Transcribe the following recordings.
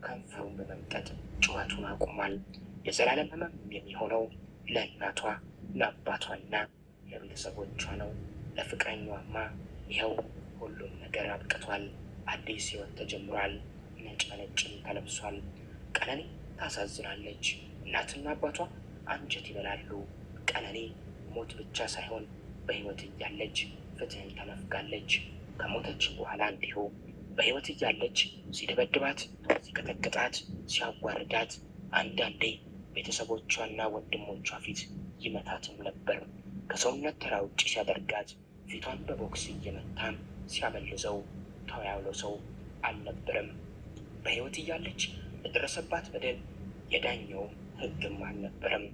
ከንፈሩን በመምጠጥ ጩኸቱን አቁሟል። የዘላለም ህመም የሚሆነው ለእናቷ ለአባቷና ለቤተሰቦቿ ነው። ለፍቅረኛዋማ ይኸው ሁሉም ነገር አብቅቷል። አዲስ ህይወት ተጀምሯል። ነጭ በነጭም ተለብሷል። ቀነኒ ታሳዝናለች። እናትና አባቷ አንጀት ይበላሉ። ቀነኒ ሞት ብቻ ሳይሆን በህይወት እያለች ፍትህን ተነፍጋለች። ከሞተች በኋላ እንዲሁ በህይወት እያለች ሲደበድባት፣ ሲቀጠቅጣት፣ ሲያዋርዳት፣ አንዳንዴ ቤተሰቦቿና ወንድሞቿ ፊት ይመታትም ነበር። ከሰውነት ተራ ውጭ ሲያደርጋት ፊቷን በቦክስ እየመታም ሲያመልዘው ተው ያለው ሰው አልነበረም። በህይወት እያለች ለደረሰባት በደል የዳኘውም ህግም አልነበረም።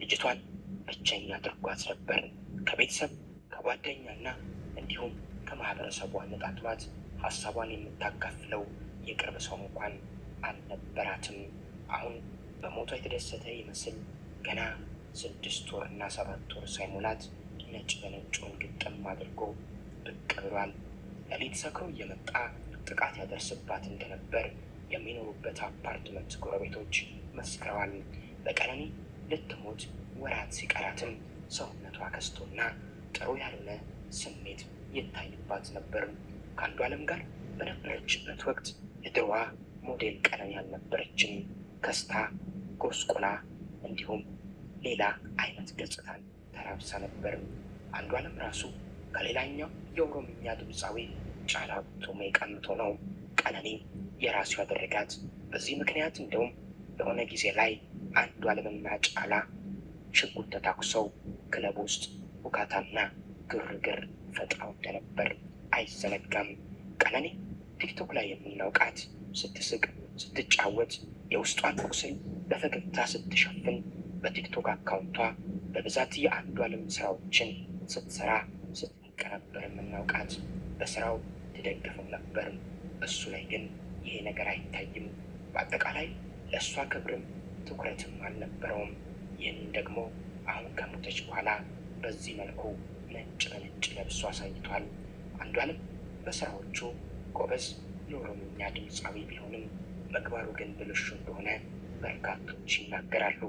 ልጅቷን ብቸኛ አድርጓት ነበር። ከቤተሰብ ከጓደኛና እንዲሁም ከማህበረሰቡ አነጣጥሏት ሀሳቧን የምታካፍለው የቅርብ ሰው እንኳን አልነበራትም። አሁን በሞቷ የተደሰተ ይመስል ገና 6 ወርና 7 ወር ሳይሞላት ነጭ በነጩን ግጥም አድርጎ ብቅ ብሏል። ሌሊት ሰክሮ እየመጣ ጥቃት ያደርስባት እንደነበር የሚኖሩበት አፓርትመንት ጎረቤቶች መስክረዋል። በቀነኒ ልትሞት ወራት ሲቀራትም ሰውነቷ ከስቶና ጥሩ ያልሆነ ስሜት ይታይባት ነበር። ከአንዷለም ጋር በነበረችበት ወቅት የድሮዋ ሞዴል ቀነኒ አልነበረችም። ከስታ ጎስቁላ እንዲሁም ሌላ አይነት ገጽታን ተላብሳ ነበር። አንዷለም ራሱ ከሌላኛው የኦሮምኛ ድምፃዊ ጫላ ቱሜ ቀምቶ ነው ቀነኒ የራሱ ያደረጋት። በዚህ ምክንያት እንደውም የሆነ ጊዜ ላይ አንዷለምና ጫላ ሽጉጥ ተታኩሰው ክለብ ውስጥ ሁካታና ግርግር ፈጥረው እንደነበር አይዘነጋም። ቀነኒ ቲክቶክ ላይ የምናውቃት ስትስቅ፣ ስትጫወት፣ የውስጧን ቁስል በፈገግታ ስትሸፍን በቲክቶክ አካውንቷ በብዛት የአንዷለም ስራዎችን ስትሰራ ስትቀነበር የምናውቃት። በስራው ትደግፈው ነበር። እሱ ላይ ግን ይሄ ነገር አይታይም። በአጠቃላይ ለእሷ ክብርም ትኩረትም አልነበረውም። ይህን ደግሞ አሁን ከሞተች በኋላ በዚህ መልኩ ነጭ በነጭ ለብሶ አሳይቷል። አንዷለም በስራዎቹ ጎበዝ የኦሮምኛ ድምፃዊ ቢሆንም ምግባሩ ግን ብልሹ እንደሆነ በርካቶች ይናገራሉ።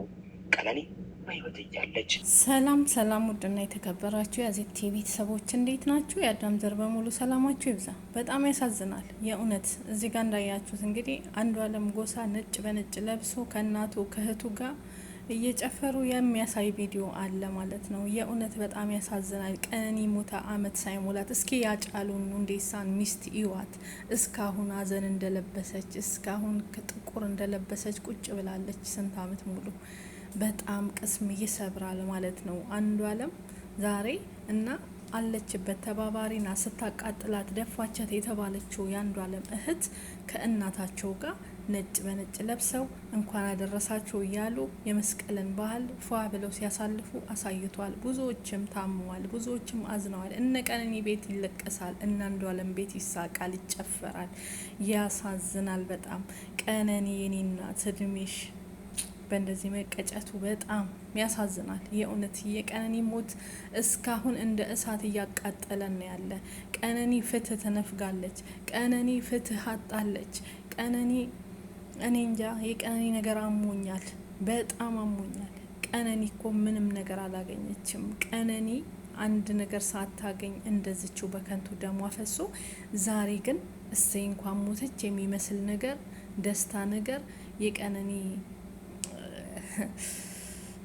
ቀነኒ በህይወት እያለች ሰላም ሰላም፣ ውድና የተከበራችሁ የአዜብ ቲቪ ቤተሰቦች እንዴት ናችሁ? የአዳም ዘር በሙሉ ሰላማችሁ ይብዛ። በጣም ያሳዝናል የእውነት። እዚህ ጋር እንዳያችሁት እንግዲህ አንዷለም ጎሳ ነጭ በነጭ ለብሶ ከእናቱ ከእህቱ ጋር እየጨፈሩ የሚያሳይ ቪዲዮ አለ ማለት ነው። የእውነት በጣም ያሳዝናል። ቀነኒ ሞታ አመት ሳይሞላት እስኪ ያጫሉን ሁንዴሳን ሚስት ይዋት እስካሁን ሀዘን እንደለበሰች እስካሁን ጥቁር እንደለበሰች ቁጭ ብላለች ስንት አመት ሙሉ። በጣም ቅስም ይሰብራል ማለት ነው። አንዷለም ዛሬ እና አለችበት ተባባሪና ስታቃጥላት ደፋቻት የተባለችው የአንዷለም እህት ከእናታቸው ጋር ነጭ በነጭ ለብሰው እንኳን አደረሳቸው እያሉ የመስቀልን ባህል ፏ ብለው ሲያሳልፉ አሳይቷል። ብዙዎችም ታመዋል፣ ብዙዎችም አዝነዋል። እነ ቀነኒ ቤት ይለቀሳል፣ እነ አንዷለም ቤት ይሳቃል፣ ይጨፈራል። ያሳዝናል በጣም። ቀነኒ የኔ እናት እድሜሽ በእንደዚህ መቀጨቱ በጣም ያሳዝናል። የእውነት የቀነኒ ሞት እስካሁን እንደ እሳት እያቃጠለን ያለ። ቀነኒ ፍትህ ተነፍጋለች። ቀነኒ ፍትህ አጣለች። ቀነኒ እኔ እንጃ፣ የቀነኒ ነገር አሞኛል፣ በጣም አሞኛል። ቀነኒ እኮ ምንም ነገር አላገኘችም። ቀነኒ አንድ ነገር ሳታገኝ እንደዝችው በከንቱ ደሟ ፈሶ፣ ዛሬ ግን እሰይ እንኳን ሞተች የሚመስል ነገር ደስታ ነገር የቀነኒ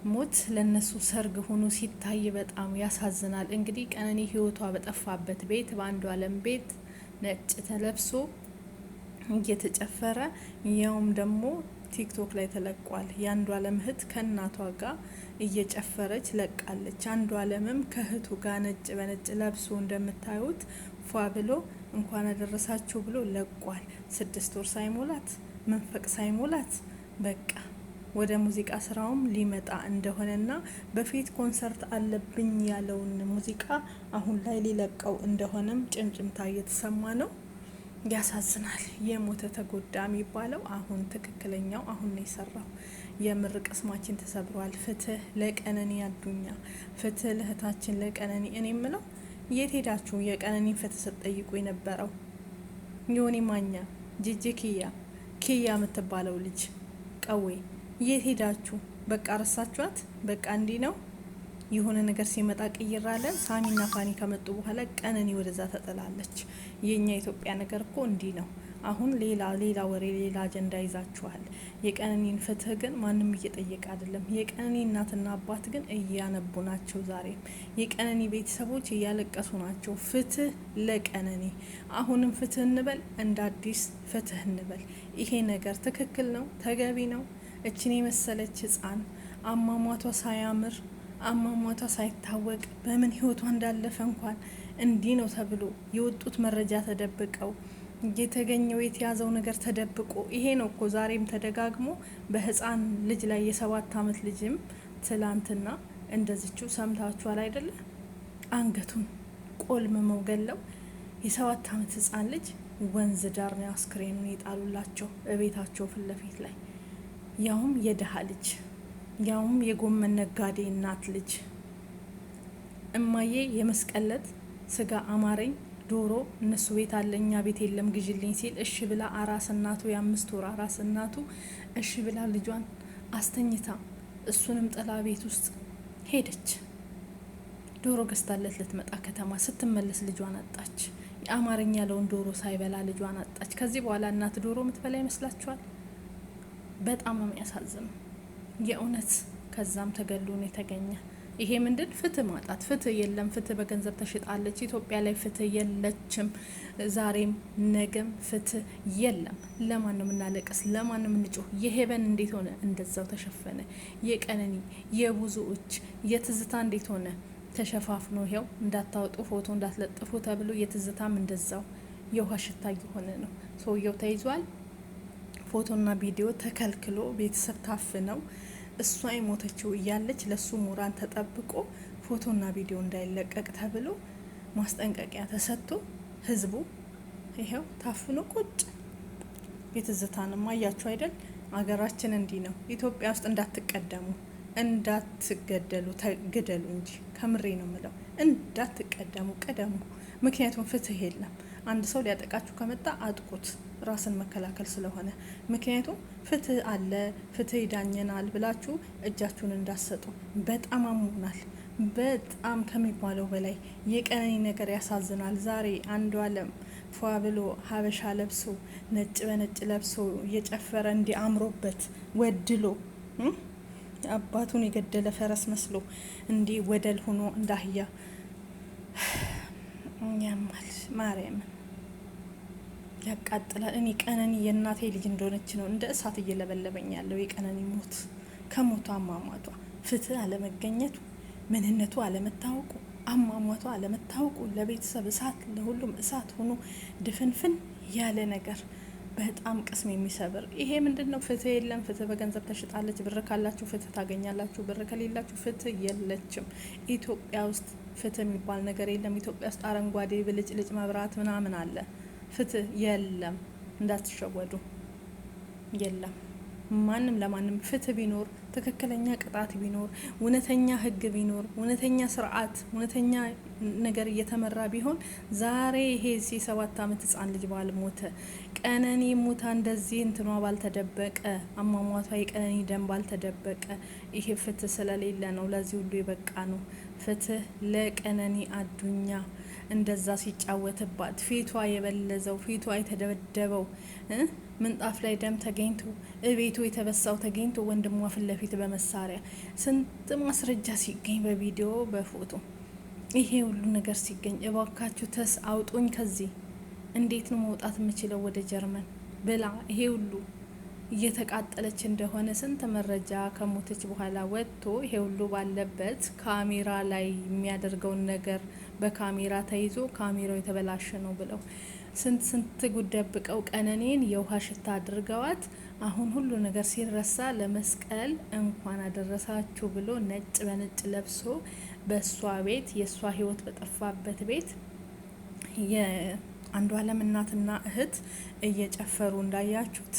ሞት ለነሱ ሰርግ ሆኖ ሲታይ በጣም ያሳዝናል። እንግዲህ ቀነኒ ህይወቷ በጠፋበት ቤት በአንዷለም ቤት ነጭ ተለብሶ እየተጨፈረ ያውም ደግሞ ቲክቶክ ላይ ተለቋል። የአንዷለም እህት ከእናቷ ጋር እየጨፈረች ለቃለች። አንዷለምም ከእህቱ ጋር ነጭ በነጭ ለብሶ እንደምታዩት ፏ ብሎ እንኳን አደረሳችሁ ብሎ ለቋል። 6 ወር ሳይሞላት መንፈቅ ሳይሞላት በቃ ወደ ሙዚቃ ስራውም ሊመጣ እንደሆነና በፊት ኮንሰርት አለብኝ ያለውን ሙዚቃ አሁን ላይ ሊለቀው እንደሆነም ጭምጭምታ እየተሰማ ነው። ያሳዝናል። የሞተ ተጎዳ የሚባለው አሁን ትክክለኛው አሁን ነው የሰራው። የምር ቅስማችን ተሰብሯል። ፍትህ ለቀነኒ አዱኛ፣ ፍትህ ለእህታችን ለቀነኒ። እኔ የምለው የት ሄዳችሁ የቀነኒ ፍትህ ስትጠይቁ የነበረው? ዮኒ ማኛ፣ ጂጂ ኪያ፣ ኪያ የምትባለው ልጅ ቀዌ የት ሄዳችሁ? በቃ ረሳችኋት? በቃ እንዲህ ነው የሆነ ነገር ሲመጣ ቅይር አለ። ሳሚና ፋኒ ከመጡ በኋላ ቀነኒ ወደዛ ተጥላለች። የኛ ኢትዮጵያ ነገር እኮ እንዲህ ነው። አሁን ሌላ ወሬ ሌላ አጀንዳ ይዛችኋል። የቀነኒን ፍትህ ግን ማንም እየጠየቀ አይደለም። የቀነኒ እናትና አባት ግን እያነቡ ናቸው። ዛሬም የቀነኒ ቤተሰቦች እያለቀሱ ናቸው። ፍትህ ለቀነኒ። አሁንም ፍትህ እንበል፣ እንደ አዲስ ፍትህ እንበል። ይሄ ነገር ትክክል ነው፣ ተገቢ ነው። እችን የመሰለች ህፃን አሟሟቷ ሳያምር አሟሟቷ ሳይታወቅ በምን ህይወቷ እንዳለፈ እንኳን እንዲህ ነው ተብሎ የወጡት መረጃ ተደብቀው የተገኘው የተያዘው ነገር ተደብቆ ይሄ ነው እኮ ዛሬም ተደጋግሞ በህፃን ልጅ ላይ የ7 አመት ልጅም ትላንትና እንደዚችው ሰምታችኋል አይደለ? አንገቱን ቆልምመው ገለው የ7 አመት ህፃን ልጅ ወንዝ ዳር ነው አስክሬኑን የጣሉላቸው በቤታቸው ፊት ለፊት ላይ፣ ያውም የድሃ ልጅ፣ ያውም የጎመን ነጋዴ እናት ልጅ። እማዬ የመስቀለት ስጋ አማረኝ ዶሮ እነሱ ቤት አለ እኛ ቤት የለም ግዥልኝ ሲል እሺ ብላ አራስ እናቱ የ5 ወር አራስ እናቱ እሺ ብላ ልጇን አስተኝታ እሱንም ጥላ ቤት ውስጥ ሄደች። ዶሮ ገዝታለት ልትመጣ ከተማ ስትመለስ ልጇን አጣች። የአማርኛ ያለውን ዶሮ ሳይበላ ልጇን አጣች። ከዚህ በኋላ እናት ዶሮ የምትበላ ይመስላችኋል? በጣም ነው የሚያሳዝነው የእውነት። ከዛም ተገሎ ነው የተገኘ። ይሄ ምንድን ፍትህ ማጣት። ፍትህ የለም። ፍትህ በገንዘብ ተሽጣለች። ኢትዮጵያ ላይ ፍትህ የለችም። ዛሬም ነገም ፍትህ የለም። ለማን ነው የምናለቅስ? ለማን ነው የምንጮህ? የሄበን እንዴት ሆነ? እንደዛው ተሸፈነ። የቀነኒ የብዙዎች የትዝታ እንዴት ሆነ? ተሸፋፍኖ ይኸው እንዳታወጡ ፎቶ እንዳትለጥፉ ተብሎ የትዝታም እንደዛው የውሃ ሽታ እየሆነ ነው። ሰውየው ተይዟል። ፎቶና ቪዲዮ ተከልክሎ ቤተሰብ ታፍነው እሷ የሞተችው እያለች ለሱ ሞራን ተጠብቆ ፎቶና ቪዲዮ እንዳይለቀቅ ተብሎ ማስጠንቀቂያ ተሰጥቶ ህዝቡ ይሄው ታፍኖ ቁጭ። የትዝታንም አያችሁ አይደል? አገራችን እንዲህ ነው። ኢትዮጵያ ውስጥ እንዳትቀደሙ፣ እንዳትገደሉ፣ ግደሉ እንጂ ከምሬ ነው ምለው። እንዳትቀደሙ ቅደሙ። ምክንያቱም ፍትህ የለም። አንድ ሰው ሊያጠቃችሁ ከመጣ አጥቁት፣ ራስን መከላከል ስለሆነ። ምክንያቱም ፍትህ አለ፣ ፍትህ ይዳኘናል ብላችሁ እጃችሁን እንዳሰጡ። በጣም አሞናል፣ በጣም ከሚባለው በላይ። የቀነኒ ነገር ያሳዝናል። ዛሬ አንዷለም ፏ ብሎ ሀበሻ ለብሶ ነጭ በነጭ ለብሶ እየጨፈረ እንዲህ አምሮበት ወድሎ አባቱን የገደለ ፈረስ መስሎ እንዲህ ወደል ሆኖ እንዳህያ ያማል። ማርያምን ያቃጥላል። እኔ ቀነኒ የእናቴ ልጅ እንደሆነች ነው እንደ እሳት እየለበለበኝ ያለው የቀነኒ ሞት። ከሞቷ አሟሟቷ፣ ፍትህ አለመገኘቱ፣ ምንነቱ አለመታወቁ፣ አሟሟቷ አለመታወቁ ለቤተሰብ እሳት፣ ለሁሉም እሳት ሆኖ ድፍንፍን ያለ ነገር በጣም ቅስም የሚሰብር። ይሄ ምንድን ነው? ፍትህ የለም። ፍትህ በገንዘብ ተሽጣለች። ብር ካላችሁ ፍትህ ታገኛላችሁ፣ ብር ከሌላችሁ ፍትህ የለችም። ኢትዮጵያ ውስጥ ፍትህ የሚባል ነገር የለም። ኢትዮጵያ ውስጥ አረንጓዴ ብልጭልጭ መብራት ምናምን አለ። ፍትህ የለም። እንዳትሸወዱ። የለም። ማንም ለማንም ፍትህ ቢኖር፣ ትክክለኛ ቅጣት ቢኖር፣ እውነተኛ ህግ ቢኖር፣ እውነተኛ ስርዓት፣ እውነተኛ ነገር እየተመራ ቢሆን ዛሬ ይሄ 7 አመት ህጻን ልጅ ባልሞተ፣ ቀነኒ ሞታ እንደዚህ እንትኗ ባልተደበቀ፣ አሟሟቷ የቀነኒ ደም ባልተደበቀ። ይሄ ፍትህ ስለሌለ ነው ለዚህ ሁሉ የበቃ ነው። ፍትህ ለቀነኒ አዱኛ። እንደዛ ሲጫወትባት ፊቷ የበለዘው ፊቷ የተደበደበው ምንጣፍ ላይ ደም ተገኝቶ እቤቱ የተበሳው ተገኝቶ ወንድሟ ፊት ለፊት በመሳሪያ ስንት ማስረጃ ሲገኝ በቪዲዮ በፎቶ ይሄ ሁሉ ነገር ሲገኝ እባካችሁ ተስ አውጡኝ ከዚህ። እንዴት ነው መውጣት የምችለው ወደ ጀርመን ብላ ይሄ ሁሉ እየተቃጠለች እንደሆነ ስንት መረጃ ከሞተች በኋላ ወጥቶ ይሄ ሁሉ ባለበት ካሜራ ላይ የሚያደርገውን ነገር በካሜራ ተይዞ ካሜራው የተበላሸ ነው ብለው ስንት ጉድ ደብቀው ቀነኔን የውሃ ሽታ አድርገዋት። አሁን ሁሉ ነገር ሲረሳ ለመስቀል እንኳን አደረሳችሁ ብሎ ነጭ በነጭ ለብሶ በእሷ ቤት የእሷ ህይወት በጠፋበት ቤት የአንዷለም እናትና እህት እየጨፈሩ እንዳያችሁት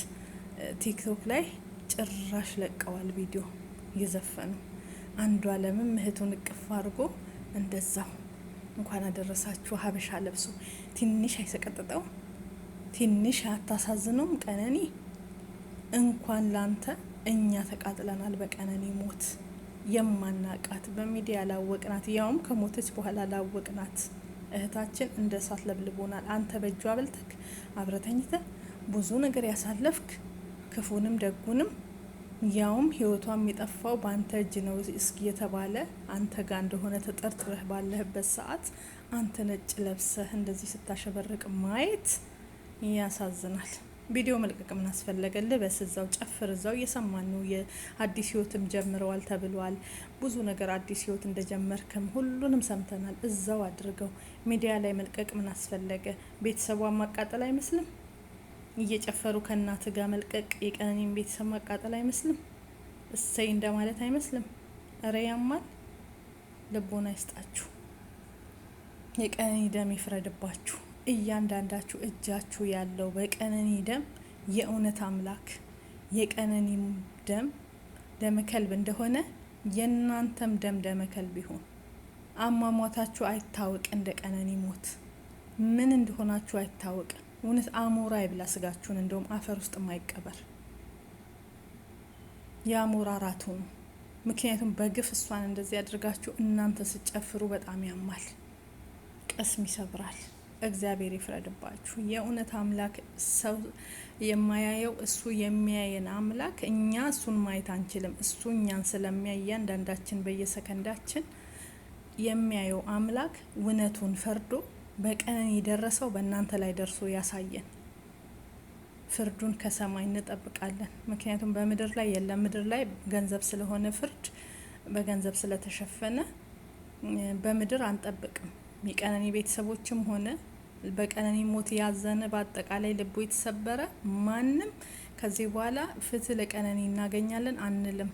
ቲክቶክ ላይ ጭራሽ ለቀዋል ቪዲዮ እየዘፈኑ። አንዷለምም እህቱን እቅፍ አድርጎ እንደዛው እንኳን አደረሳችሁ ሀበሻ ለብሶ። ትንሽ አይሰቀጥጠው? ትንሽ አታሳዝነውም? ቀነኒ እንኳን ላንተ እኛ ተቃጥለናል በቀነኒ ሞት። የማናቃት በሚዲያ ላወቅናት፣ ያውም ከሞተች በኋላ ላወቅናት እህታችን እንደ እሳት ለብልቦናል። አንተ በእጇ አበልተክ አብረተኝተ ብዙ ነገር ያሳለፍክ ክፉንም ደጉንም፣ ያውም ህይወቷ የሚጠፋው በአንተ እጅ ነው እስኪ የተባለ አንተ ጋር እንደሆነ ተጠርጥረህ ባለህበት ሰዓት አንተ ነጭ ለብሰህ እንደዚህ ስታሸበርቅ ማየት ያሳዝናል። ቪዲዮ መልቀቅ ምን አስፈለገ? ልበስ፣ እዛው ጨፍር፣ እዛው እየሰማን ነው። የአዲስ ህይወትም ጀምረዋል ተብሏል። ብዙ ነገር አዲስ ህይወት እንደጀመርክም ሁሉንም ሰምተናል። እዛው አድርገው። ሚዲያ ላይ መልቀቅ ምን አስፈለገ? ቤተሰቧን ማቃጠል አይመስልም? እየጨፈሩ ከእናት ጋር መልቀቅ የቀነኒን ቤተሰብ ማቃጠል አይመስልም? እሰይ እንደማለት አይመስልም? እረ ያማል። ልቦና ይስጣችሁ። የቀነኒ ደም ይፍረድባችሁ። እያንዳንዳችሁ እጃችሁ ያለው በቀነኒ ደም የእውነት አምላክ የቀነኒም ደም ደመከልብ እንደሆነ የእናንተም ደም ደመከልብ ይሁን። አሟሟታችሁ አይታወቅ፣ እንደ ቀነኒ ሞት ምን እንደሆናችሁ አይታወቅ። እውነት አሞራ ይብላ ስጋችሁን፣ እንደውም አፈር ውስጥ ማይቀበር የአሞራ ራቱ ነው። ምክንያቱም በግፍ እሷን እንደዚህ ያድርጋችሁ እናንተ ስጨፍሩ በጣም ያማል፣ ቅስም ይሰብራል። እግዚአብሔር ይፍረድባችሁ። የእውነት አምላክ ሰው የማያየው እሱ የሚያየን አምላክ፣ እኛ እሱን ማየት አንችልም። እሱ እኛን ስለሚያይ እያንዳንዳችን በየሰከንዳችን የሚያየው አምላክ እውነቱን ፈርዶ በቀነኒ የደረሰው በእናንተ ላይ ደርሶ ያሳየን። ፍርዱን ከሰማይ እንጠብቃለን። ምክንያቱም በምድር ላይ የለም። ምድር ላይ ገንዘብ ስለሆነ ፍርድ በገንዘብ ስለተሸፈነ በምድር አንጠብቅም። የቀነኒ ቤተሰቦችም ሆነ በቀነኒ ሞት ያዘነ በአጠቃላይ ልቡ የተሰበረ ማንም ከዚህ በኋላ ፍትህ ለቀነኒ እናገኛለን አንልም።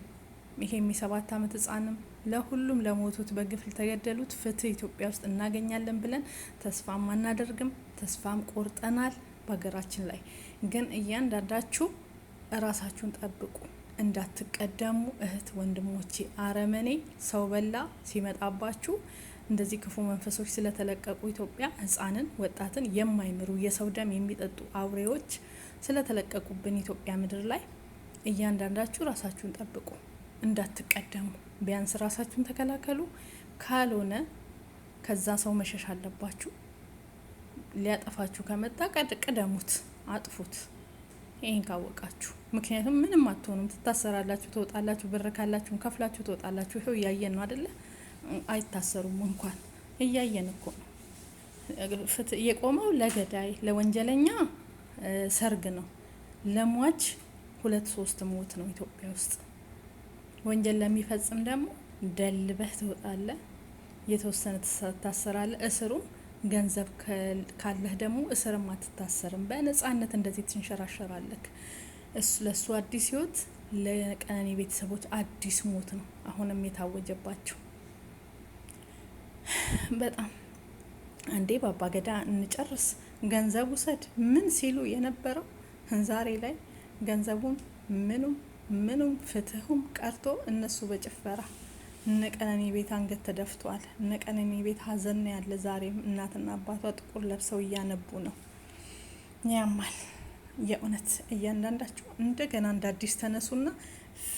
ይሄ የ7 ዓመት ህጻንም ለሁሉም ለሞቱት በግፍ ለተገደሉት ፍትህ ኢትዮጵያ ውስጥ እናገኛለን ብለን ተስፋም አናደርግም። ተስፋም ቆርጠናል። በሀገራችን ላይ ግን እያንዳንዳችሁ እራሳችሁን ጠብቁ፣ እንዳትቀደሙ። እህት ወንድሞቼ፣ አረመኔ ሰው በላ ሲመጣባችሁ እንደዚህ ክፉ መንፈሶች ስለተለቀቁ ኢትዮጵያ ህጻንን ወጣትን የማይምሩ የሰው ደም የሚጠጡ አውሬዎች ስለተለቀቁብን ኢትዮጵያ ምድር ላይ እያንዳንዳችሁ ራሳችሁን ጠብቁ፣ እንዳትቀደሙ። ቢያንስ ራሳችሁን ተከላከሉ። ካልሆነ ከዛ ሰው መሸሽ አለባችሁ። ሊያጠፋችሁ ከመጣ ቅደሙት፣ አጥፉት። ይሄን ካወቃችሁ፣ ምክንያቱም ምንም አትሆኑም። ትታሰራላችሁ፣ ትወጣላችሁ። ብር ካላችሁ ከፍላችሁ ትወጣላችሁ። ይሄው እያየን ነው አይደለ? አይታሰሩም እንኳን እያየን እኮ ነው። ፍትህ የቆመው ለገዳይ ለወንጀለኛ ሰርግ ነው፣ ለሟች 2-3 ሞት ነው ኢትዮጵያ ውስጥ። ወንጀል ለሚፈጽም ደግሞ ደልበህ ትወጣለህ፣ የተወሰነ ትታሰራለህ። እስሩም ገንዘብ ካለህ ደግሞ እስርም አትታሰርም። በነጻነት እንደዚህ ትንሸራሸራለህ። ለሱ አዲስ ህይወት፣ ለቀነኒ ቤተሰቦች አዲስ ሞት ነው አሁንም የታወጀባቸው። በጣም አንዴ በአባ ገዳ እንጨርስ፣ ገንዘብ ውሰድ ምን ሲሉ የነበረው ዛሬ ላይ ገንዘቡም ምኑም ፍትሁም ቀርቶ እነሱ በጭፈራ እነ ቀነኒ ቤት አንገት ተደፍቷል። እነ ቀነኒ ቤት ሀዘን ያለ ዛሬም እናትና አባቷ ጥቁር ለብሰው እያነቡ ነው። ያማል የእውነት። እያንዳንዳችሁ እንደገና እንደ አዲስ ተነሱና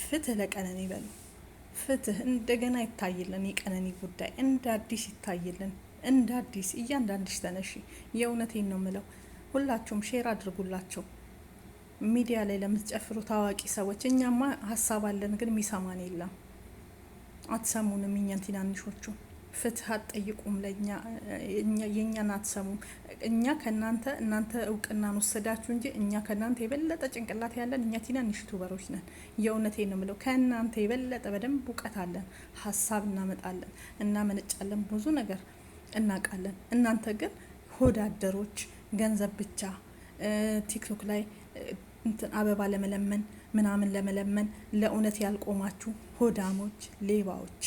ፍትህ ለቀነኒ በሉ። ፍትህ እንደገና ይታይልን። የቀነኒ ጉዳይ እንደ አዲስ ይታይልን። እንደ አዲስ እያንዳንድሽ ተነሺ። የእውነቴን ነው ምለው። ሁላችሁም ሼር አድርጉላቸው። ሚዲያ ላይ ለምትጨፍሩ ታዋቂ ሰዎች እኛማ ሀሳብ አለን፣ ግን የሚሰማን የለም። አትሰሙንም። እኛን ትናንሾቹ ፍትህ አትጠይቁም። ለኛ የኛን አትሰሙም። እኛ ከናንተ እናንተ እውቅናን ወሰዳችሁ እንጂ እኛ ከናንተ የበለጠ ጭንቅላት ያለን እኛ ትናንሽ ዩቲዩበሮች ነን። የእውነቴን ነው የምለው። ከናንተ የበለጠ በደንብ እውቀት አለን። ሀሳብ እናመጣለን፣ እናመነጫለን፣ ብዙ ነገር እናውቃለን። እናንተ ግን ሆዳደሮች፣ ገንዘብ ብቻ ቲክቶክ ላይ አበባ ለመለመን ምናምን ለመለመን ለእውነት ያልቆማችሁ ሆዳሞች፣ ሌባዎች